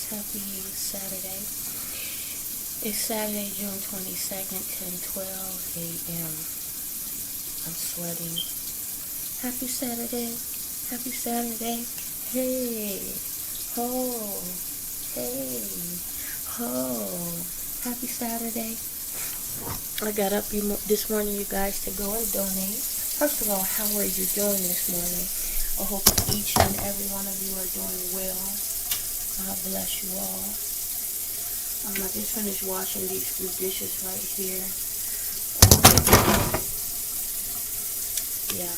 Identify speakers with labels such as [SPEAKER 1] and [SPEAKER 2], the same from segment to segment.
[SPEAKER 1] Happy Saturday. It's Saturday, June 22nd, 10:12 a.m. I'm sweating. Happy Saturday. Happy Saturday. Hey. Ho. Hey. Ho. Happy Saturday. I got up this morning, you guys, to go and donate. First of all, how are you doing this morning? I hope each and every one of you are doing well. God bless you all. I just finished washing these few dishes right here. Yeah.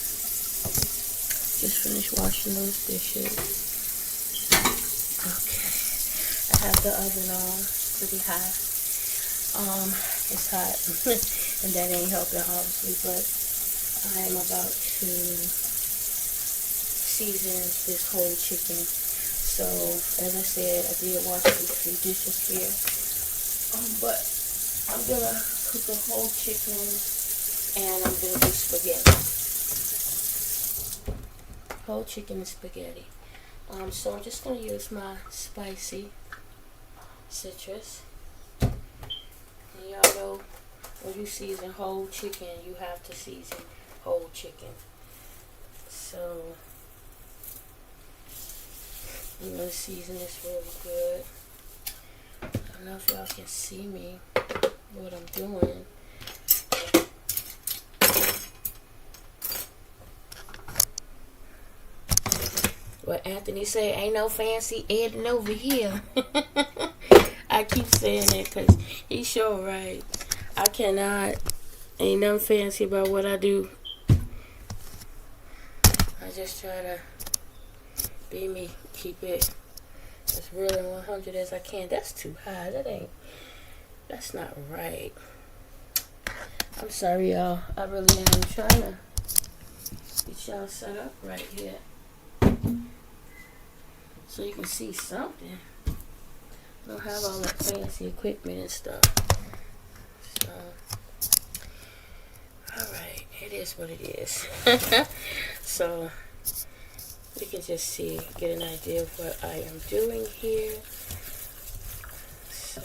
[SPEAKER 1] Just finished washing those dishes. Okay. I have the oven on. Pretty hot. It's hot. And that ain't helping, obviously, but I am about to season this whole chicken. So, as I said, I did wash these few dishes here. But I'm gonna cook a whole chicken and I'm gonna do spaghetti. Whole chicken and spaghetti. So I'm just gonna use my spicy citrus. And y'all know when you season whole chicken, you have to season whole chicken. So I'm going to season this really good. I don't know if y'all can see me, what I'm doing. Well, Anthony said, ain't no fancy editing over here. I keep saying it because he's sure right. I cannot, ain't nothing fancy about what I do. I just try to be me, keep it as real and 100 as I can. That's too high. That's not right. I'm sorry, y'all. I really am trying to get y'all set up right here so you can see something. I don't have all that fancy equipment and stuff. So, alright, it is what it is. So, you can just see, get an idea of what I am doing here. So,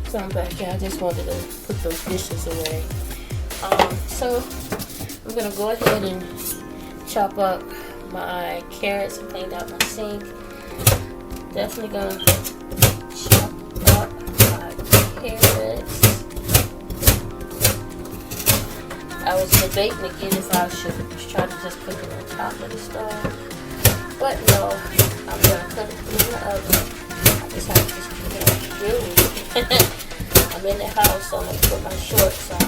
[SPEAKER 1] So I'm back here. I just wanted to put those dishes away. So I'm gonna go ahead and chop up my carrots and clean out my sink. Definitely gonna chop up my carrots. I was debating again if I should try to just cook it on top of the stove, but no, I'm gonna cook it in the oven. I just have to just keep it really. I'm in the house, so I'm gonna put my shorts on.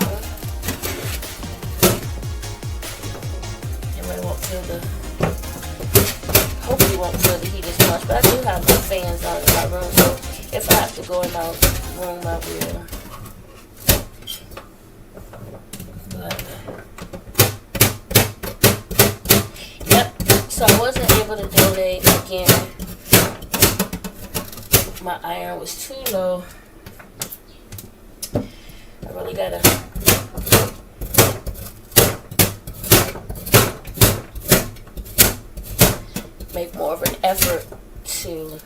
[SPEAKER 1] Everybody won't feel hopefully won't feel the heat as much, but I do have my fans on in my room, so if I have to go in my room, I will. Yep, so I wasn't able to donate again. My iron was too low. I really gotta make more of an effort to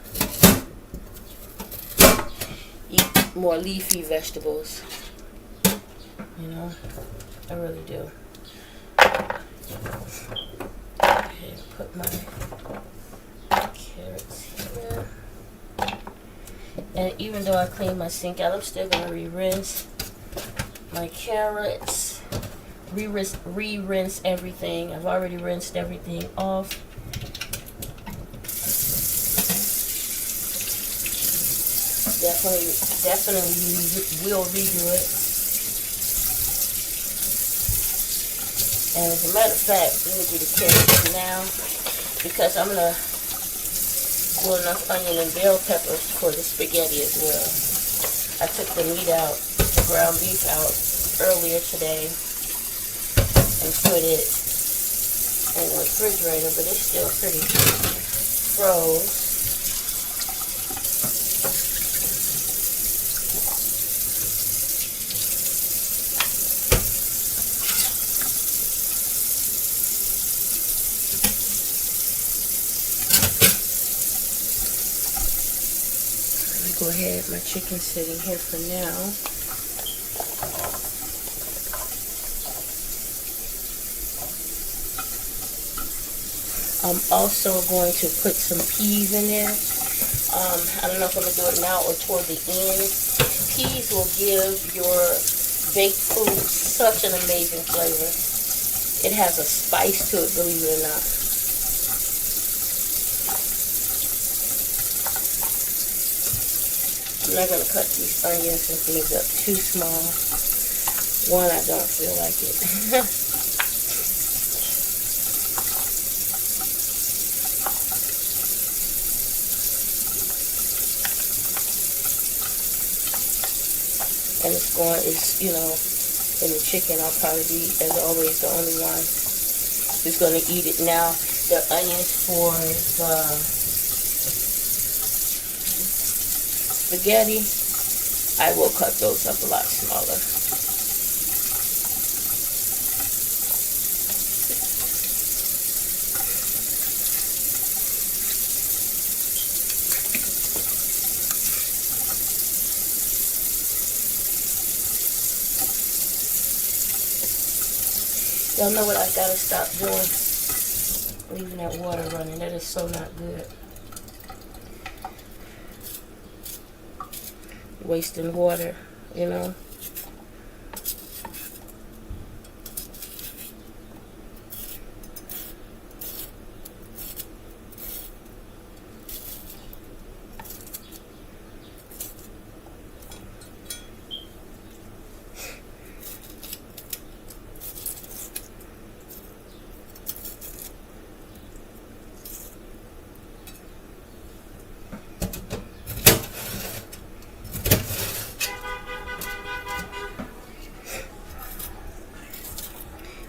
[SPEAKER 1] eat more leafy vegetables. You know, I really do. Okay, put my carrots here. And even though I cleaned my sink out, I'm still going to re-rinse my carrots. Re-rinse everything. I've already rinsed everything off. Definitely will redo it. And as a matter of fact, let me do the carrots now, because I'm going to boil enough onion and bell peppers for the spaghetti as well. I took the meat out, the ground beef out earlier today and put it in the refrigerator, but it's still pretty froze. Go ahead, my chicken's sitting here for now. I'm also going to put some peas in there. I don't know if I'm going to do it now or toward the end. Peas will give your baked food such an amazing flavor. It has a spice to it, believe it or not. I'm not going to cut these onions and things up too small. One, I don't feel like it. And you know, in the chicken, I'll probably be, as always, the only one who's going to eat it. Now, the onions for the spaghetti, I will cut those up a lot smaller. Y'all know what I gotta stop doing? Leaving that water running. That is so not good. Wasting water, you know.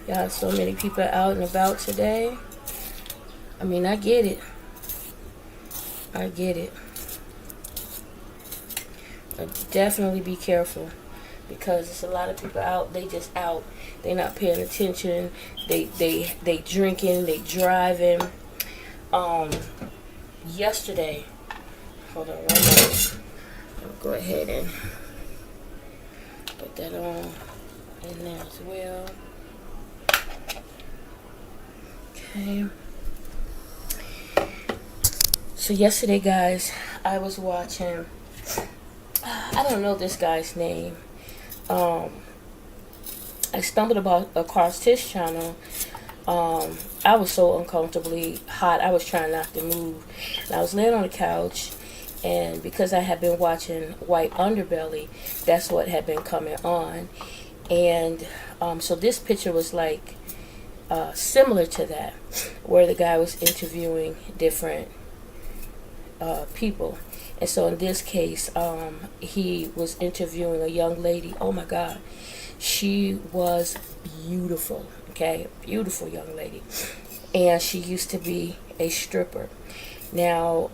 [SPEAKER 1] Y'all, so many people out and about today. I mean, I get it. I get it. But definitely be careful, because there's a lot of people out. They just out. They not paying attention. They drinking. They driving. Yesterday. Hold on one minute. I'll go ahead and Put that on in there as well. Okay. So yesterday, guys, I was watching. I don't know this guy's name. I stumbled across his channel. I was so uncomfortably hot. I was trying not to move. And I was laying on the couch, and because I had been watching White Underbelly, that's what had been coming on. And so this picture was like similar to that, where the guy was interviewing different people. And so in this case, he was interviewing a young lady. Oh my God, she was beautiful. Okay, beautiful young lady, and she used to be a stripper. Now,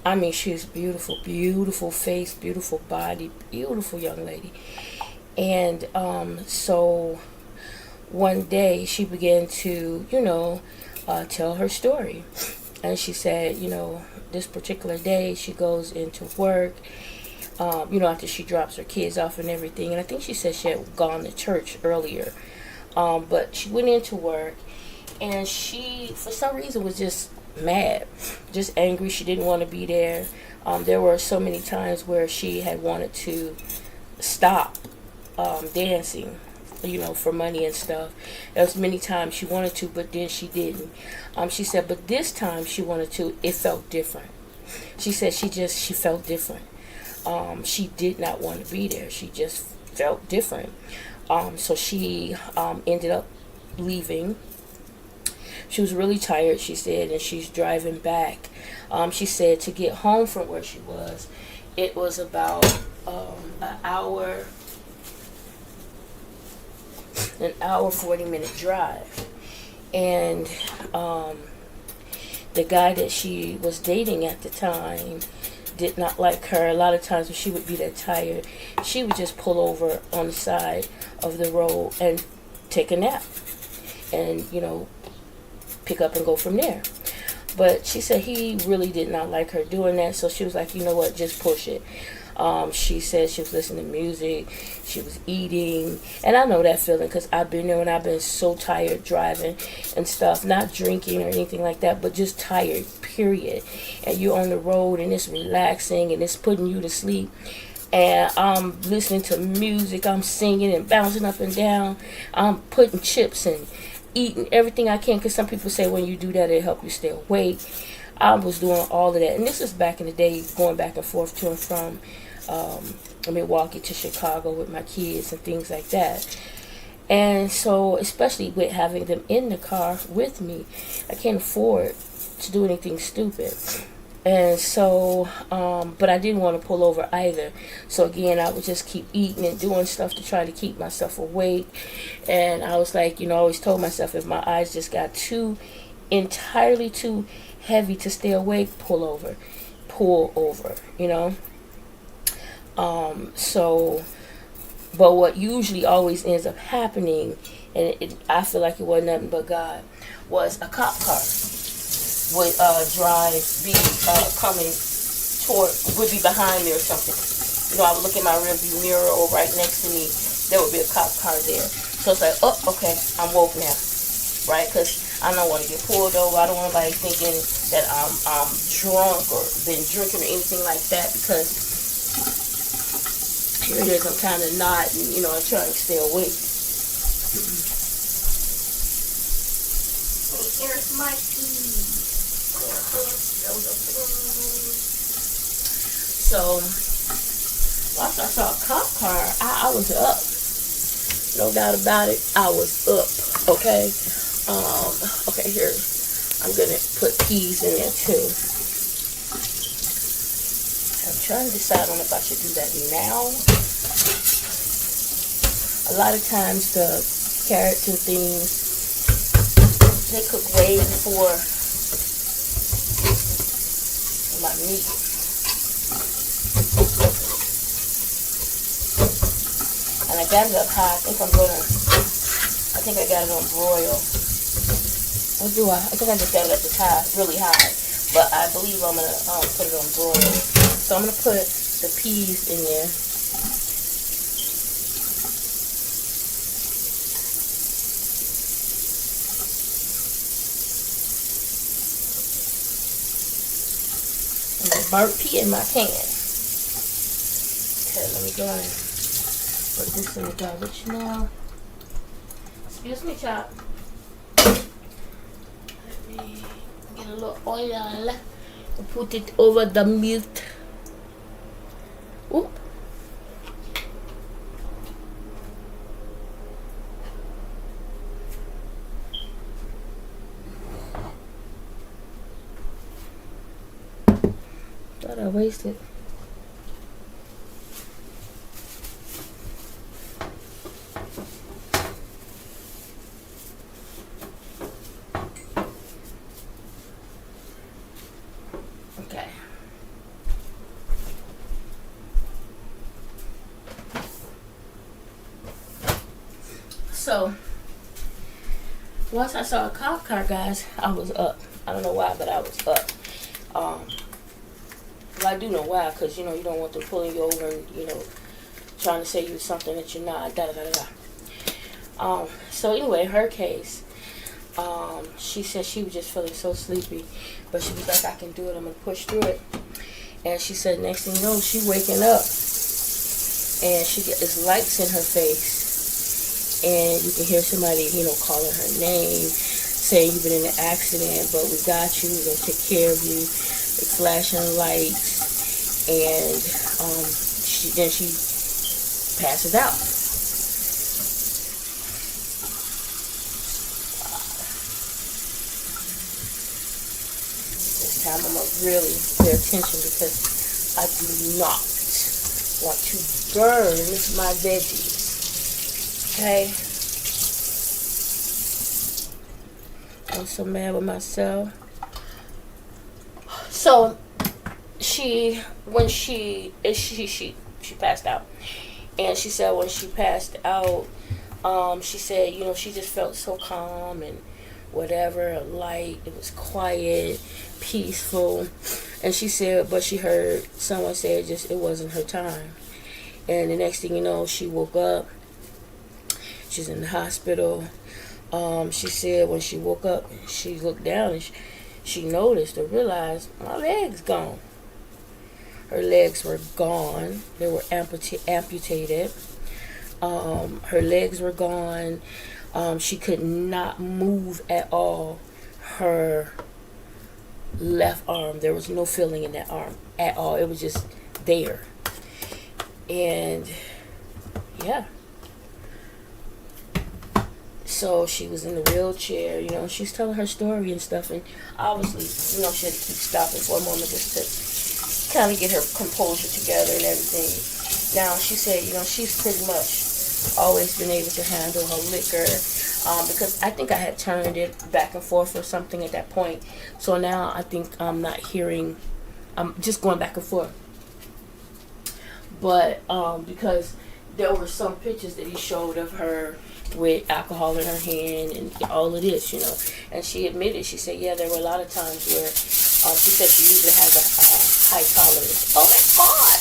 [SPEAKER 1] I mean, she's beautiful, beautiful face, beautiful body, beautiful young lady. And so one day she began to, tell her story. And she said, this particular day she goes into work, after she drops her kids off and everything. And I think she said she had gone to church earlier. But she went into work, and she, for some reason, was just mad, just angry. She didn't want to be there. There were so many times where she had wanted to stop dancing, for money and stuff. There was many times she wanted to, but then she didn't. She said, but this time she wanted to. It felt different. She said she felt different. She did not want to be there. She just felt different. So she ended up leaving. She was really tired, she said, and she's driving back. She said to get home from where she was, it was about an hour 40-minute drive. And the guy that she was dating at the time did not like her. A lot of times when she would be that tired, she would just pull over on the side of the road and take a nap and, pick up and go from there. But she said he really did not like her doing that, so she was like, you know what, just push it. She said she was listening to music, she was eating, and I know that feeling because I've been there when I've been so tired driving and stuff, not drinking or anything like that, but just tired, period. And you're on the road and it's relaxing and it's putting you to sleep. And I'm listening to music, I'm singing and bouncing up and down, I'm putting chips and eating everything I can, because some people say when you do that it helps you stay awake. I was doing all of that, and this is back in the day, going back and forth to and from Milwaukee to Chicago with my kids and things like that. And so, especially with having them in the car with me, I can't afford to do anything stupid. And so, but I didn't want to pull over either. So again, I would just keep eating and doing stuff to try to keep myself awake. And I was like, I always told myself, if my eyes just got entirely too heavy to stay awake, pull over, so, but what usually always ends up happening, and I feel like it wasn't nothing but God, was a cop car would would be behind me or something. I would look in my rearview mirror, or right next to me, there would be a cop car there. So it's like, oh, okay, I'm woke now, right? Because I don't want to get pulled over. I don't want anybody thinking that I'm drunk or been drinking or anything like that, because here it is, I'm kind of nodding, I'm trying to stay awake. Here's my key. So, once I saw a cop car, I was up. No doubt about it, I was up, okay? Okay, here, I'm going to put peas in there too. I'm trying to decide on if I should do that now. A lot of times the carrots and things, they cook way before my meat. And I got it up high. I think I got it on broil. Or do I? I think I just got it up high, really high. But I believe I'm going to put it on broil. So I'm going to put the peas in there. And the burnt pea in my pan. Okay, let me go and put this in the garbage now. Excuse me, chop. Let me get a little oil and put it over the meat. Oop. Thought I wasted. Okay. So once I saw a cop car, guys, I was up. I don't know why, but I was up. Well, I do know why, because you know you don't want them pulling you over and trying to say you something that you're not. Da da da da. So anyway, her case. She said she was just feeling so sleepy, but she was like, I can do it. I'm gonna push through it. And she said, next thing you know, she waking up, and she get this lights in her face, and you can hear somebody, calling her name, saying you've been in an accident, but we got you. We're gonna take care of you. Like flashing lights, and she passes out. This time I'm gonna really pay attention because I do not want to burn my veggies. Okay. I'm so mad with myself. So she passed out, and she said when she passed out, she said she just felt so calm and whatever, light. It was quiet, peaceful, and she said, but she heard someone say it wasn't her time, and the next thing you know, she woke up. She's in the hospital. She said when she woke up, she looked down and she noticed or realized my legs gone. Her legs were gone. They were amputated. Her legs were gone. She could not move at all. Her left arm, there was no feeling in that arm at all. It was just there. And yeah. So she was in the wheelchair, she's telling her story and stuff, and obviously, she had to keep stopping for a moment just to kind of get her composure together and everything. Now, she said, she's pretty much always been able to handle her liquor, because I think I had turned it back and forth or something at that point. So now I think I'm just going back and forth. But because there were some pictures that he showed of her with alcohol in her hand and all of this, and she admitted, she said, yeah, there were a lot of times where she said she usually has a high tolerance. Oh my God,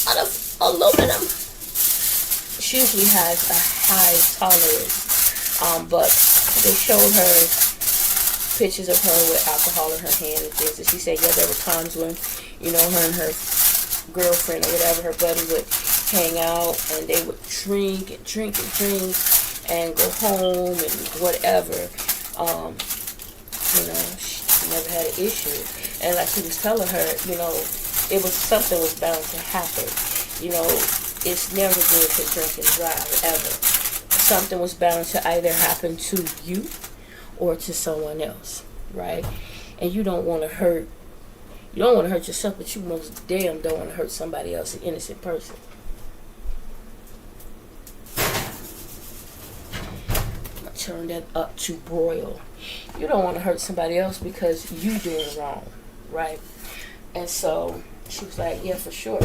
[SPEAKER 1] out of aluminum. She usually has a high tolerance, but they showed her pictures of her with alcohol in her hand and things, and she said, yeah, there were times when, her and her girlfriend or whatever, her buddy, would hang out and they would drink and drink and drink and go home and whatever. She never had an issue. And like he was telling her, it was something was bound to happen. It's never good to drink and drive ever. Something was bound to either happen to you or to someone else, right? And you don't want to hurt yourself, but you most damn don't want to hurt somebody else, an innocent person. Turn that up to broil. You don't want to hurt somebody else because you doing wrong, right? And so she was like, yeah, for sure.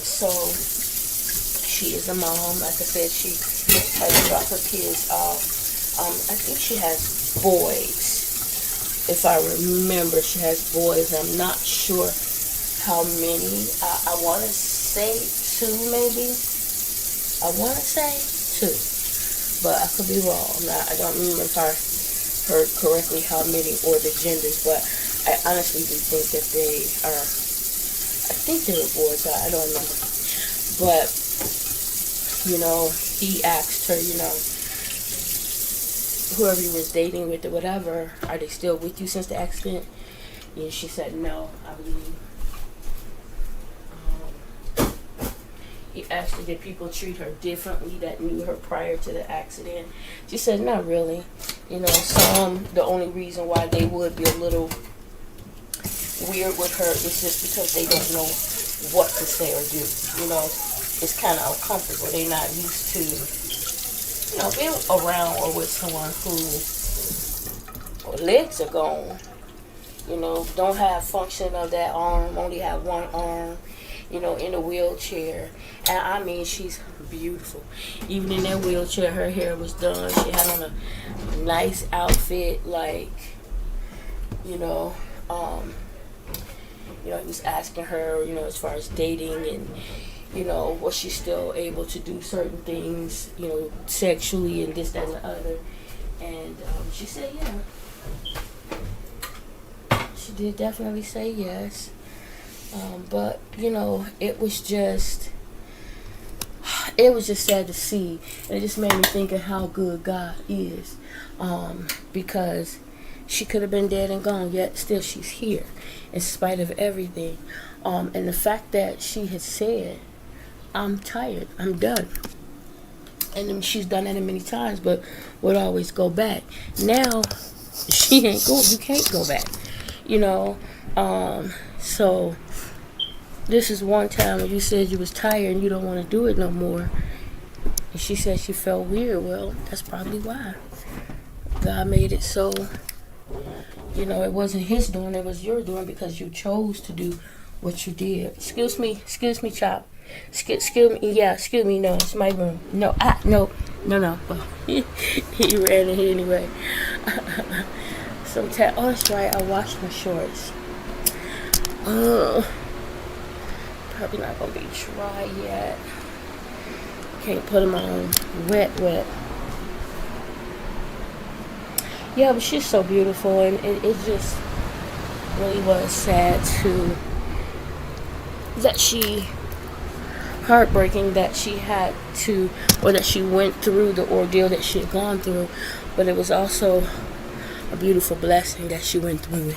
[SPEAKER 1] So she is a mom. Like I said, she had to drop her kids off. I think she has boys. If I remember, she has boys. I'm not sure how many. I want to say two, maybe. I want to say two, but I could be wrong. I don't remember if I heard correctly how many or the genders, but I honestly do think that they are. I think they were boys. I don't remember, but he asked her, whoever he was dating with or whatever, are they still with you since the accident? And she said no, I believe. He asked her, did people treat her differently that knew her prior to the accident? She said, not really. Some, the only reason why they would be a little weird with her is just because they don't know what to say or do. It's kind of uncomfortable. They're not used to, being around or with someone who legs are gone, don't have function of that arm, only have one arm, in a wheelchair. And I mean, she's beautiful. Even in that wheelchair, her hair was done. She had on a nice outfit, like, he was asking her, as far as dating and, was she still able to do certain things, sexually and this, that, and the other. And she said, yeah. She did definitely say yes. But, it was just sad to see. And it just made me think of how good God is. Because she could have been dead and gone, yet still she's here in spite of everything. And the fact that she had said, I'm tired, I'm done. And she's done that many times, but would always go back. Now, she ain't going, you can't go back. So this is one time when you said you was tired and you don't want to do it no more. And she said she felt weird. Well, that's probably why. God made it so, it wasn't his doing, it was your doing because you chose to do what you did. Excuse me, Chop. Excuse me, no, it's my room. No. He ran in here anyway. Sometimes, that's right, I washed my shorts. Probably not gonna be dry yet. Can't put them on wet. Yeah, but she's so beautiful, and it just really was sad heartbreaking that she had to, or that she went through the ordeal that she had gone through, but it was also a beautiful blessing that she went through it,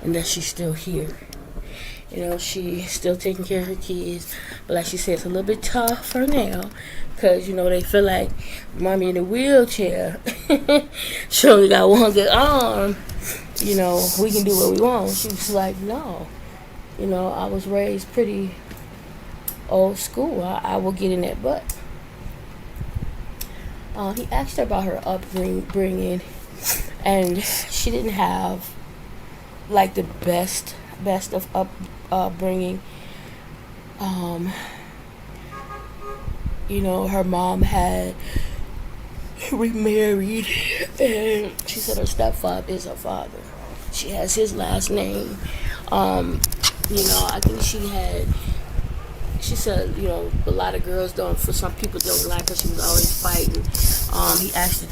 [SPEAKER 1] and that she's still here. She's still taking care of her kids, but like she said, it's a little bit tough for now, because, they feel like mommy in a wheelchair. She only got one good arm. We can do what we want. She was like, no. I was raised pretty old school. I will get in that butt. He asked her about her upbringing, and she didn't have, like, the best of upbringing. Her mom had remarried, and she said her stepfather is her father. She has his last name. I think she said, a lot of girls for some people don't like her. She was always fighting. He asked her,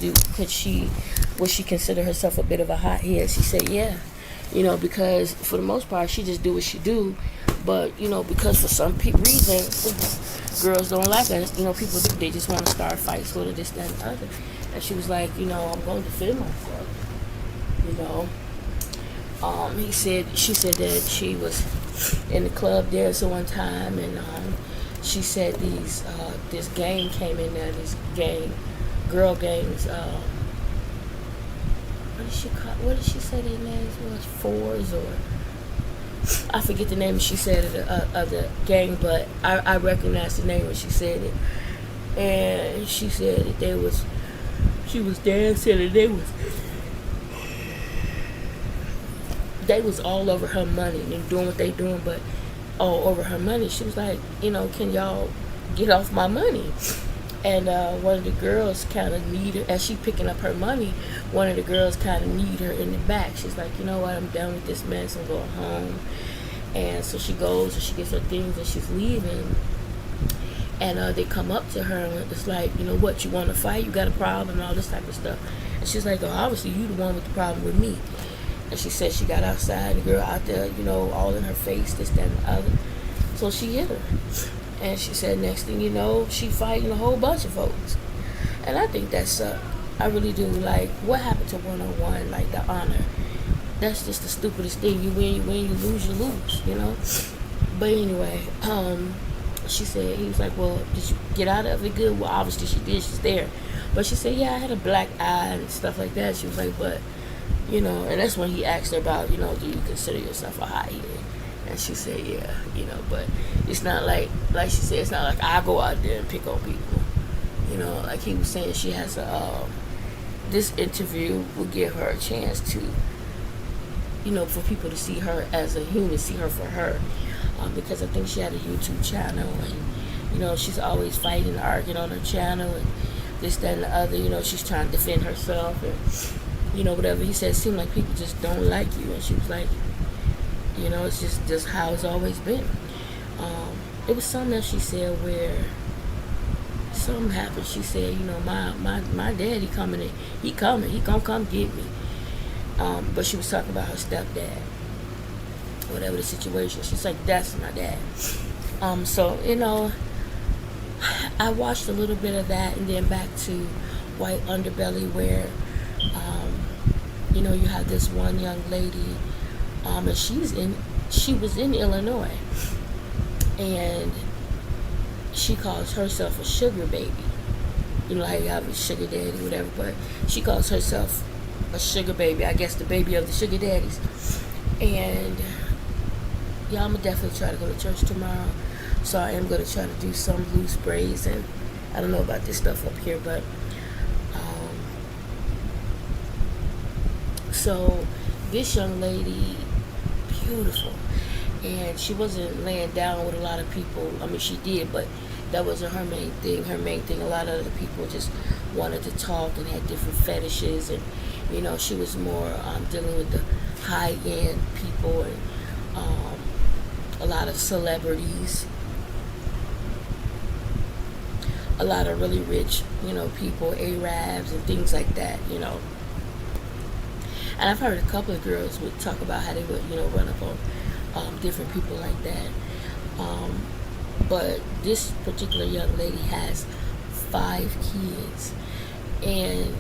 [SPEAKER 1] would she consider herself a bit of a hothead? She said, yeah. Because for the most part, she just do what she do. But, because for some reason, girls don't like her. People, they just want to start fights with her, this, that, and the other. And she was like, I'm going to defend myself. She said that she was in the club there one time, and she said this gang came in there, girl gangs, what did she say their names was? Fours, or I forget the name she said of the gang, but I recognized the name when she said it. And she said that she was dancing, and they was all over her money and doing what they doing, but all over her money. She was like, can y'all get off my money? And one of the girls kind of need her, as she picking up her money, one of the girls kind of need her in the back. She's like, you know what, I'm done with this mess, I'm going home. And so she goes and she gets her things and she's leaving. And they come up to her and it's like, you know what, you want to fight? You got a problem and all this type of stuff. And she's like, oh, obviously you the one with the problem with me. And she said she got outside, the girl out there, you know, all in her face, this, that, and the other. So she hit her. And she said next thing you know, she fighting a whole bunch of folks. And I think that's, I really do. Like, what happened to one-on-one, like the honor? That's just the stupidest thing. You win, you lose, you know? But anyway, she said, he was like, well, did you get out of it good? Well, obviously she did, she's there. But she said, yeah, I had a black eye and stuff like that. She was like, but, you know, and that's when he asked her about, you know, do you consider yourself a high-head? And she said, yeah, you know, but it's not like she said, it's not like I go out there and pick on people. You know, like he was saying, she has this interview will give her a chance to, you know, for people to see her as a human, see her for her. Because I think she had a YouTube channel and, you know, she's always fighting and arguing on her channel and this, that, and the other. You know, she's trying to defend herself and, you know, whatever. He said, it seemed like people just don't like you. And she was like, you know, it's just how it's always been. It was something that she said where something happened. She said, you know, my daddy coming, he gonna come get me. But she was talking about her stepdad, whatever the situation. She's like, that's my dad. So, you know, I watched a little bit of that and then back to White Underbelly where, you know, you have this one young lady, and she was in Illinois, and she calls herself a sugar baby. You know how you have a sugar daddy, whatever, but she calls herself a sugar baby. I guess the baby of the sugar daddies. And yeah, I'm gonna definitely try to go to church tomorrow. So I am gonna try to do some loose braids, and I don't know about this stuff up here, but so this young lady, beautiful, and she wasn't laying down with a lot of people. I mean, she did, but that wasn't her main thing. Her main thing, a lot of other people just wanted to talk and had different fetishes, and you know, she was more dealing with the high-end people and a lot of celebrities, a lot of really rich, you know, people, Arabs and things like that, you know. And I've heard a couple of girls would talk about how they would, you know, run up on different people like that. But this particular young lady has 5 kids. And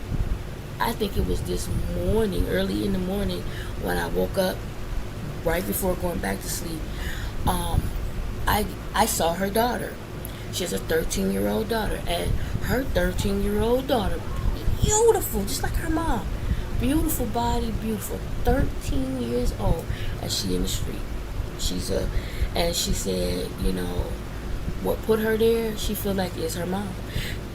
[SPEAKER 1] I think it was this morning, early in the morning, when I woke up, right before going back to sleep, I saw her daughter. She has a 13-year-old daughter. And her 13-year-old daughter, beautiful, just like her mom. Beautiful body, beautiful, 13 years old, and she in the street. And she said, you know, what put her there, she feel like it's her mom.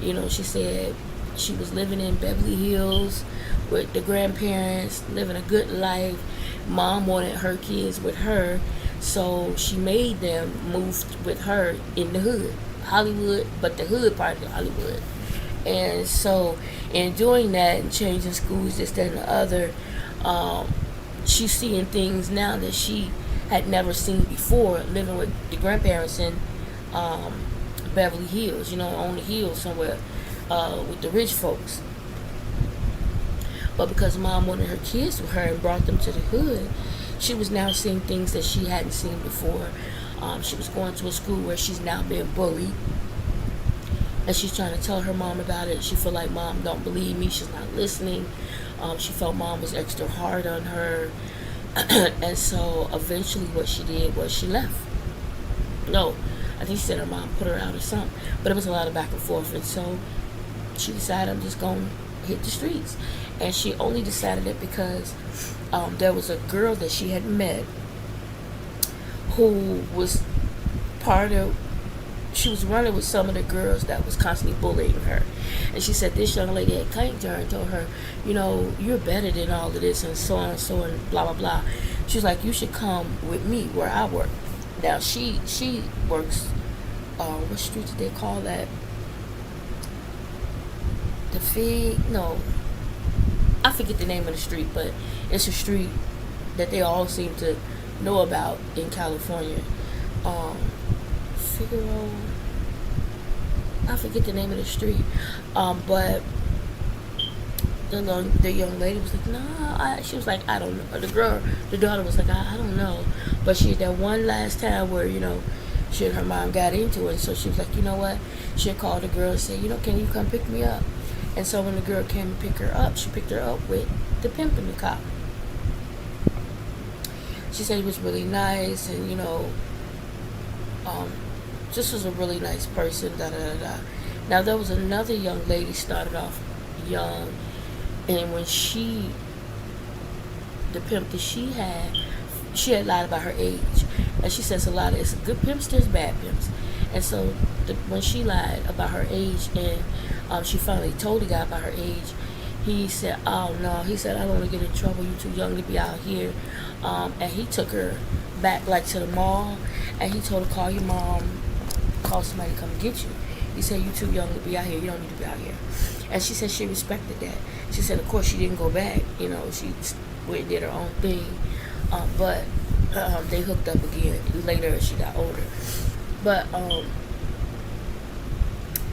[SPEAKER 1] You know, she said she was living in Beverly Hills with the grandparents, living a good life. Mom wanted her kids with her, so she made them move with her in the hood, Hollywood, but the hood part of Hollywood. And so in doing that and changing schools, this, that, and the other, she's seeing things now that she had never seen before, living with the grandparents in Beverly Hills, you know, on the hill somewhere with the rich folks. But because mom wanted her kids with her and brought them to the hood, she was now seeing things that she hadn't seen before. She was going to a school where she's now being bullied. And she's trying to tell her mom about it. She feel like mom don't believe me. She's not listening. She felt mom was extra hard on her. And so eventually what she did was she left. No, I think she said her mom put her out or something. But it was a lot of back and forth. And so she decided, I'm just going to hit the streets. And she only decided it because there was a girl that she had met who was part of, she was running with some of the girls that was constantly bullying her. And she said this young lady had came to her and told her, you know, you're better than all of this and so on and so and blah, blah, blah. She was like, you should come with me where I work. Now, she works, what street did they call that? The Fig? No. I forget the name of the street, but it's a street that they all seem to know about in California. Figaro, I forget the name of the street, but the young lady was like, no, she was like, I don't know. The daughter was like, I don't know. But she had that one last time where, she and her mom got into it. So she was like, you know what? She called the girl and said, can you come pick me up? And so when the girl came and picked her up, she picked her up with the pimp in the car. She said he was really nice and, just was a really nice person, da da da da. Now there was another young lady started off young, and when the pimp that she had lied about her age, and she says it's good pimps, there's bad pimps, and so when she lied about her age, and she finally told the guy about her age, he said, oh no, he said, I don't want to get in trouble, you too young to be out here, and he took her back like to the mall, and he told her, call your mom, call somebody to come get you. He said, you too young to be out here, you don't need to be out here. And she said she respected that. She said, of course, she didn't go back. She went and did her own thing. But they hooked up again later as she got older. But,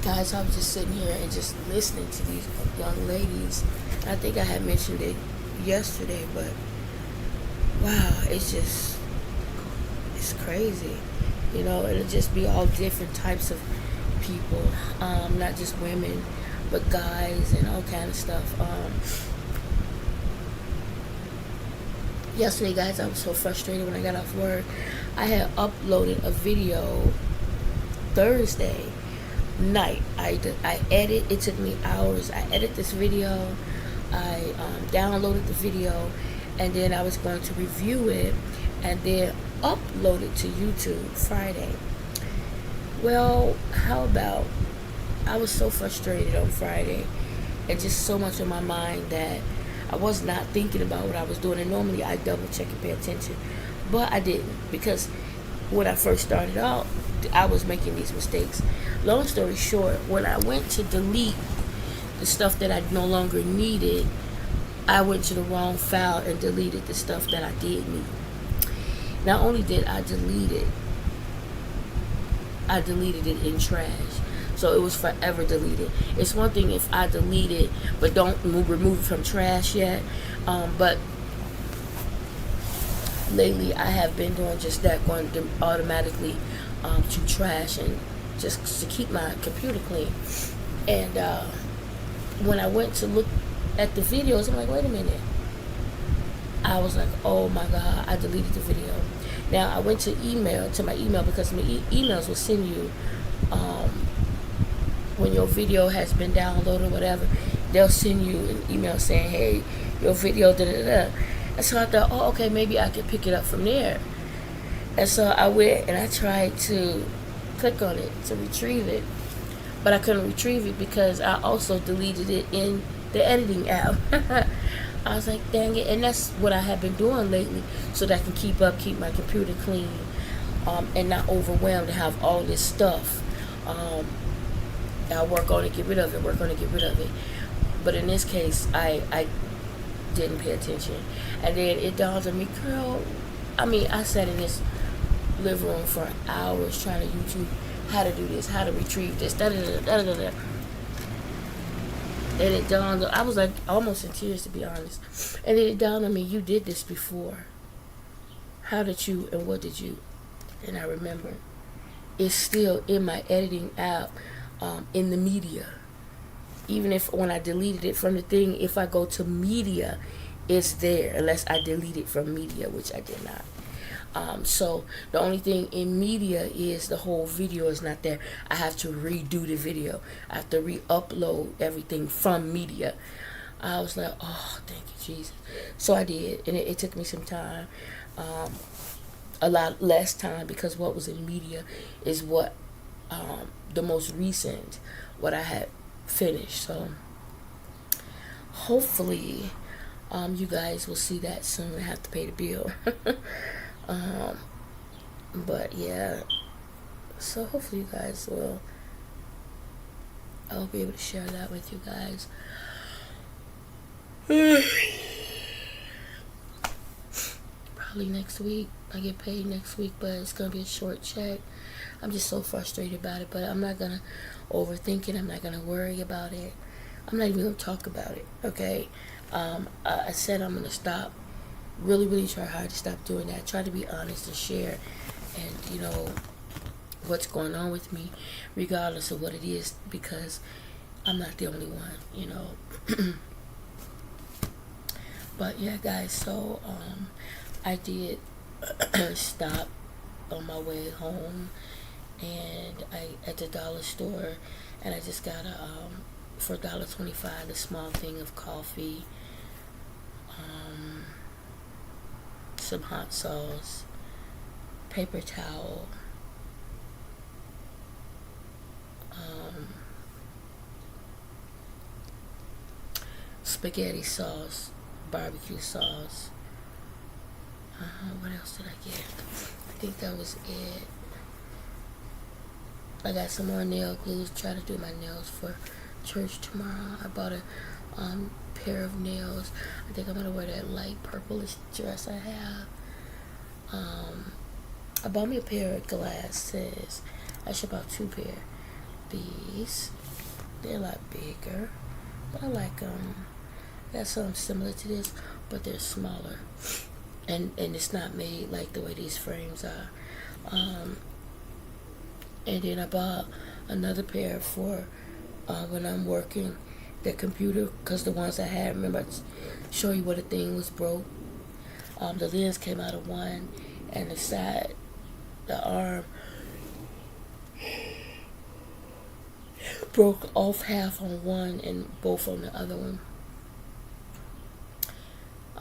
[SPEAKER 1] guys, I was just sitting here and just listening to these young ladies. I think I had mentioned it yesterday, but wow, it's crazy. It'll just be all different types of people, not just women, but guys and all kind of stuff. Yesterday, guys, I was so frustrated when I got off work. I had uploaded a video Thursday night. I edit. It took me hours. I edited this video. I downloaded the video, and then I was going to review it, and then upload it to YouTube Friday. Well, how about I was so frustrated on Friday and just so much on my mind that I was not thinking about what I was doing. And normally I double check and pay attention, but I didn't, because when I first started out, I was making these mistakes. Long story short, when I went to delete the stuff that I no longer needed, I went to the wrong file and deleted the stuff that I did need. Not only did I delete it, I deleted it in trash. So it was forever deleted. It's one thing if I delete it, but don't remove it from trash yet. But lately I have been doing just that, going automatically to trash, and just to keep my computer clean. And when I went to look at the videos, I'm like, wait a minute. I was like, oh my God, I deleted the video. Now I went to my email, because my emails will send you, when your video has been downloaded or whatever, they'll send you an email saying, hey, your video, da da da. And so I thought, oh, okay, maybe I could pick it up from there. And so I went and I tried to click on it to retrieve it, but I couldn't retrieve it because I also deleted it in the editing app. I was like, dang it. And that's what I have been doing lately, so that I can keep my computer clean, and not overwhelmed to have all this stuff. I'll work on it, get rid of it. But in this case, I didn't pay attention. And then it dawned on me, girl, I sat in this living room for hours trying to YouTube how to do this, how to retrieve this, da da da da da da. And it dawned on, I was like almost in tears, to be honest. And then it dawned on me, you did this before. How did you, and what did you? And I remember it's still in my editing app, in the media. Even if when I deleted it from the thing, if I go to media, it's there, unless I delete it from media, which I did not. So the only thing in media is the whole video is not there. I have to redo the video. I have to re-upload everything from media. I was like, oh, thank you, Jesus. So I did, and it took me some time, a lot less time, because what was in media is what, the most recent, what I had finished. So hopefully, you guys will see that soon. I have to pay the bill. But yeah, so hopefully you guys I'll be able to share that with you guys. probably next week. I get paid next week, but it's gonna be a short check. I'm just so frustrated about it, but I'm not gonna overthink it. I'm not gonna worry about it. I'm not even gonna talk about it. Okay. I said I'm gonna stop. Really try hard to stop doing that. Try to be honest and share, and what's going on with me, regardless of what it is, because I'm not the only one. But yeah, guys. So I did stop on my way home, and I at the dollar store, and I just got for $1.25 a small thing of coffee, some hot sauce, paper towel, spaghetti sauce, barbecue sauce. What else did I get? I think that was it. I got some more nail glues. Try to do my nails for church tomorrow. I bought a pair of nails. I think I'm gonna wear that light purplish dress I have. I bought me a pair of glasses. I should bought 2 pair. These, they're a lot bigger, but I like them. Got something similar to this, but they're smaller, and it's not made like the way these frames are. And then I bought another pair for when I'm working the computer, because the ones I had, remember I show you where the thing was broke. The lens came out of one, and the side, the arm broke off half on one and both on the other one.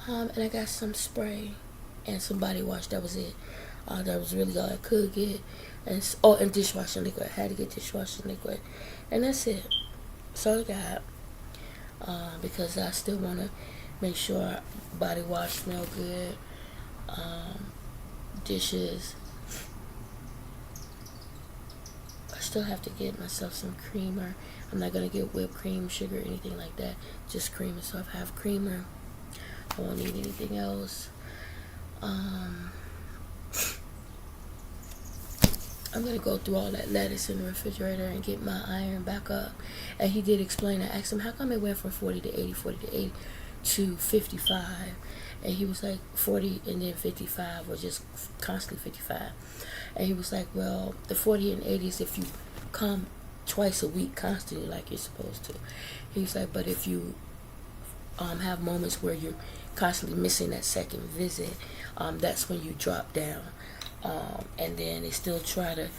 [SPEAKER 1] And I got some spray and some body wash. That was it. That was really all I could get. And dishwashing liquid. I had to get dishwashing liquid, and that's it. So I got because I still want to make sure body wash smell good. Dishes. I still have to get myself some creamer. I'm not gonna get whipped cream, sugar, anything like that. Just creamer. So if I have creamer, I won't need anything else. I'm gonna go through all that lettuce in the refrigerator and get my iron back up. And he did explain. I asked him, how come it went from 40 to 80, 40 to 80 to 55? And he was like 40 and then 55, or just constantly 55. And he was like, well, the 40 and 80 is if you come twice a week constantly like you're supposed to. He was like, but if you have moments where you're constantly missing that second visit, that's when you drop down. And then it still try to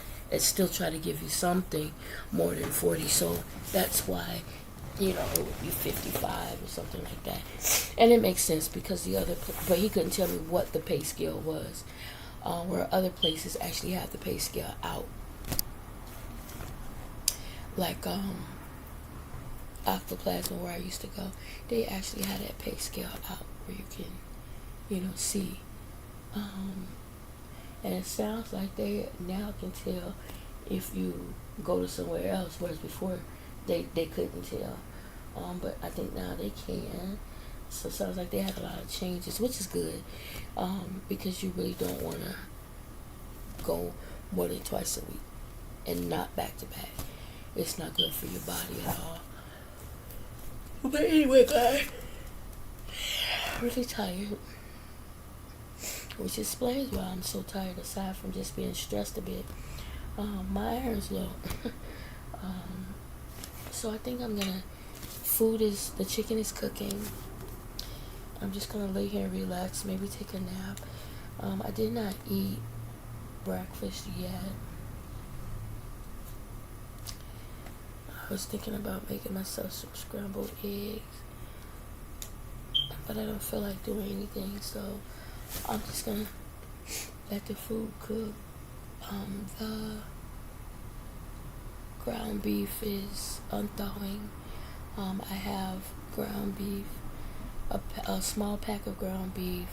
[SPEAKER 1] give you something more than 40. So that's why, it would be 55 or something like that. And it makes sense because but he couldn't tell me what the pay scale was. Where other places actually have the pay scale out. Like Octoplasma, where I used to go, they actually had that pay scale out where you can, see. And it sounds like they now can tell if you go to somewhere else, whereas before they couldn't tell. But I think now they can. So it sounds like they had a lot of changes, which is good, because you really don't want to go more than twice a week and not back to back. It's not good for your body at all. But anyway, guys, I'm really tired. Which explains why I'm so tired, aside from just being stressed a bit. My iron's low. So I think the chicken is cooking. I'm just gonna lay here and relax, maybe take a nap. I did not eat breakfast yet. I was thinking about making myself some scrambled eggs, but I don't feel like doing anything, so I'm just gonna let the food cook. The ground beef is unthawing. I have ground beef, a small pack of ground beef,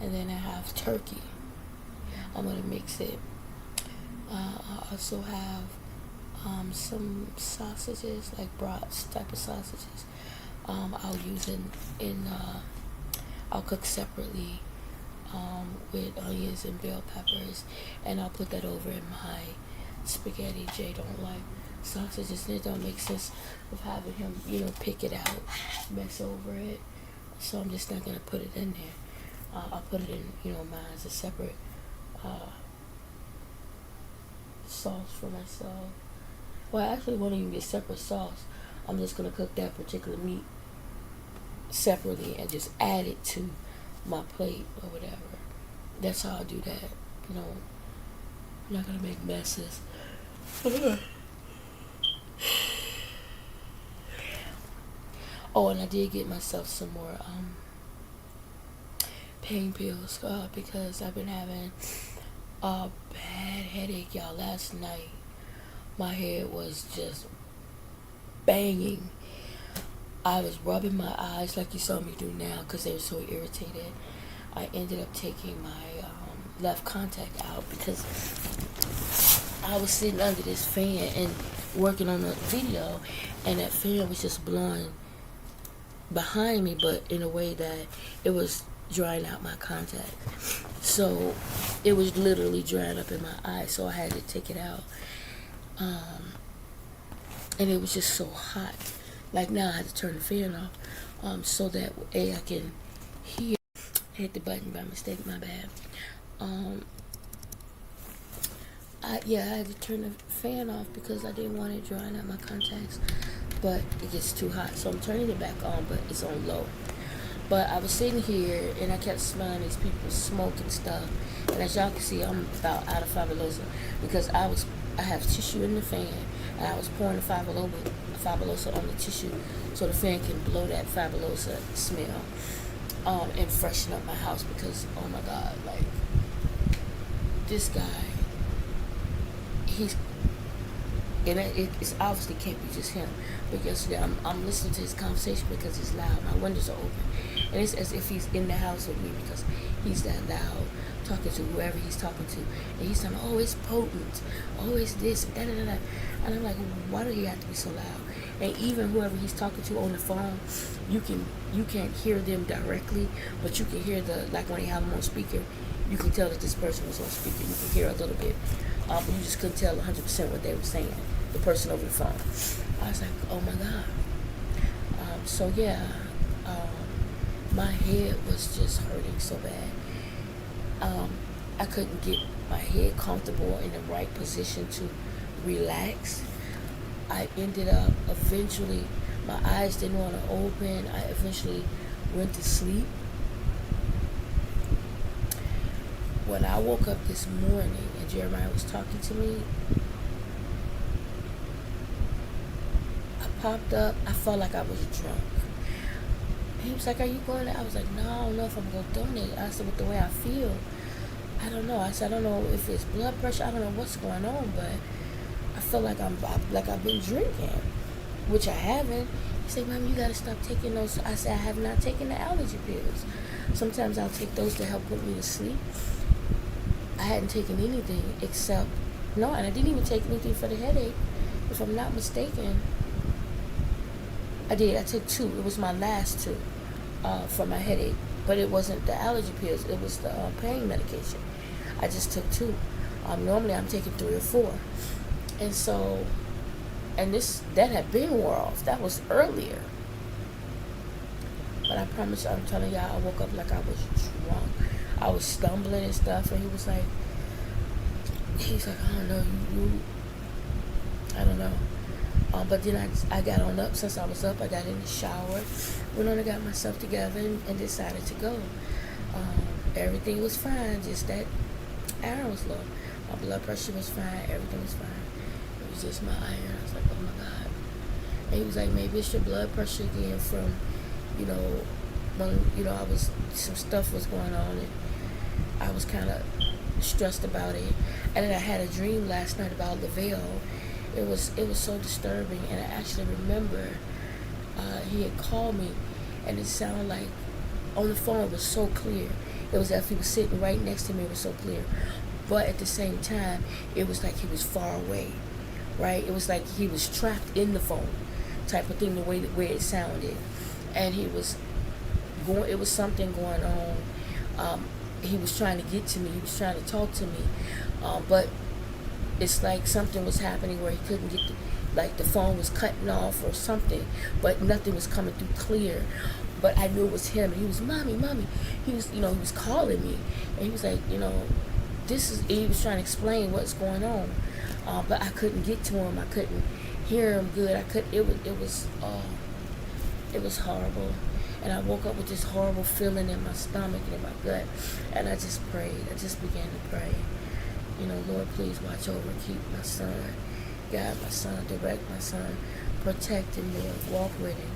[SPEAKER 1] and then I have turkey. I'm gonna mix it. I also have some sausages, like brats type of sausages. I'll use I'll cook separately. with onions and bell peppers, and I'll put that over in my spaghetti. Jay don't like sausages, and it don't make sense of having him, pick it out, mess over it. So I'm just not gonna put it in there. I'll put it in, mine as a separate sauce for myself. Well, I actually won't even get separate sauce. I'm just gonna cook that particular meat separately and just add it to my plate or whatever. That's how I do that. I'm not gonna make messes. Oh, and I did get myself some more pain pills because I've been having a bad headache, y'all. Last night my head was just banging. I was rubbing my eyes like you saw me do now because they were so irritated. I ended up taking my left contact out because I was sitting under this fan and working on a video, and that fan was just blowing behind me, but in a way that it was drying out my contact. So it was literally drying up in my eye, so I had to take it out. And it was just so hot. Like now I had to turn the fan off so that I can hear. I hit the button by mistake, my bad. I had to turn the fan off because I didn't want it drying out my contacts. But it gets too hot, so I'm turning it back on, but it's on low. But I was sitting here and I kept smelling these people smoking stuff. And as y'all can see, I'm about out of Fabuloso because I have tissue in the fan, and I was pouring the Fabuloso on the tissue so the fan can blow that Fabuloso smell and freshen up my house because, oh my God, like, this guy, it's obviously can't be just him. But yesterday I'm listening to his conversation because it's loud. My windows are open, and it's as if he's in the house with me because he's that loud, talking to whoever he's talking to, and he's talking, oh, it's potent, oh, it's this, da da da da, and I'm like, why do he have to be so loud? And even whoever he's talking to on the phone, you can't hear them directly, but you can hear like when they have them on speaker, you can tell that this person was on speaker. You can hear a little bit, but you just couldn't tell 100% what they were saying. The person over the phone. I was like, oh my God. So yeah, my head was just hurting so bad. I couldn't get my head comfortable in the right position to relax. I ended up eventually, my eyes didn't want to open. I eventually went to sleep. When I woke up this morning and Jeremiah was talking to me, popped up, I felt like I was drunk. He was like, are you going to? I was like, no, I don't know if I'm going to donate. I said, with the way I feel, I don't know. I said, I don't know if it's blood pressure. I don't know what's going on, but I feel like I've been drinking, which I haven't. He said, Mom, you got to stop taking those. I said, I have not taken the allergy pills. Sometimes I'll take those to help put me to sleep. I hadn't taken anything except, no, and I didn't even take anything for the headache, if I'm not mistaken. I did. I took 2. It was my last 2 for my headache. But it wasn't the allergy pills. It was the pain medication. I just took 2. Normally I'm taking 3 or 4. And so, that had been wore off. That was earlier. But I promise you, I'm telling y'all, I woke up like I was drunk. I was stumbling and stuff. And he's like, I don't know, I don't know. But then I got on up. Since I was up, I got in the shower, went on and got myself together and decided to go. Everything was fine, just that iron was low. My blood pressure was fine, everything was fine. It was just my iron. I was like, oh my God. And he was like, maybe it's your blood pressure again from, when, some stuff was going on and I was kind of stressed about it. And then I had a dream last night about Lavelle. It was so disturbing, and I actually remember he had called me, and it sounded like on the phone it was so clear. It was as if he was sitting right next to me. It was so clear, but at the same time, it was like he was far away, right? It was like he was trapped in the phone, type of thing. The way it sounded, and he was going. It was something going on he was trying to get to me. He was trying to talk to me, but it's like something was happening where he couldn't get like the phone was cutting off or something, but nothing was coming through clear. But I knew it was him. And he was, mommy, mommy. He was, he was calling me, and he was like, this is. He was trying to explain what's going on, but I couldn't get to him. I couldn't hear him good. I could. It was horrible. And I woke up with this horrible feeling in my stomach and in my gut. And I just prayed. I just began to pray. Lord, please watch over, keep my son, guide my son, direct my son, protect him, Lord, walk with him.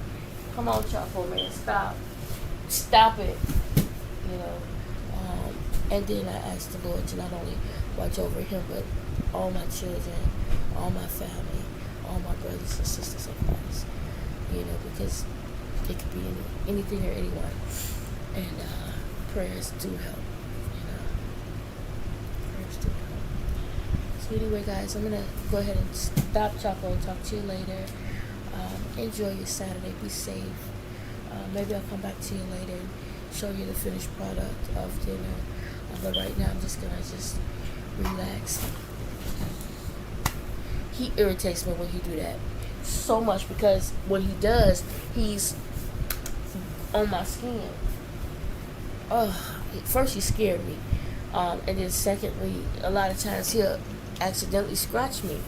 [SPEAKER 1] Come on, Chapo, man, stop. Stop it. And then I asked the Lord to not only watch over him, but all my children, all my family, all my brothers and sisters in Christ. Because it could be anything or anyone. And prayers do help. Prayers do help. So anyway, guys, I'm going to go ahead and stop, Chapo, and talk to you later. Enjoy your Saturday. Be safe. Maybe I'll come back to you later and show you the finished product of dinner. But right now, I'm just going to relax. He irritates me when he do that so much, because when he does, he's on my skin. First he scared me, and then secondly, a lot of times he'll accidentally scratch me.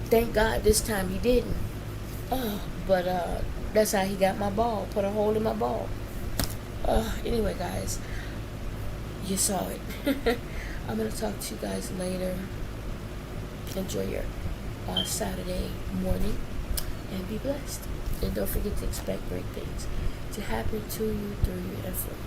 [SPEAKER 1] Thank God this time he didn't. But that's how he got my ball, put a hole in my ball. Anyway, guys, you saw it. I'm gonna talk to you guys later. Enjoy your Saturday morning and be blessed. And don't forget to expect great things to happen to you, through you, and for you.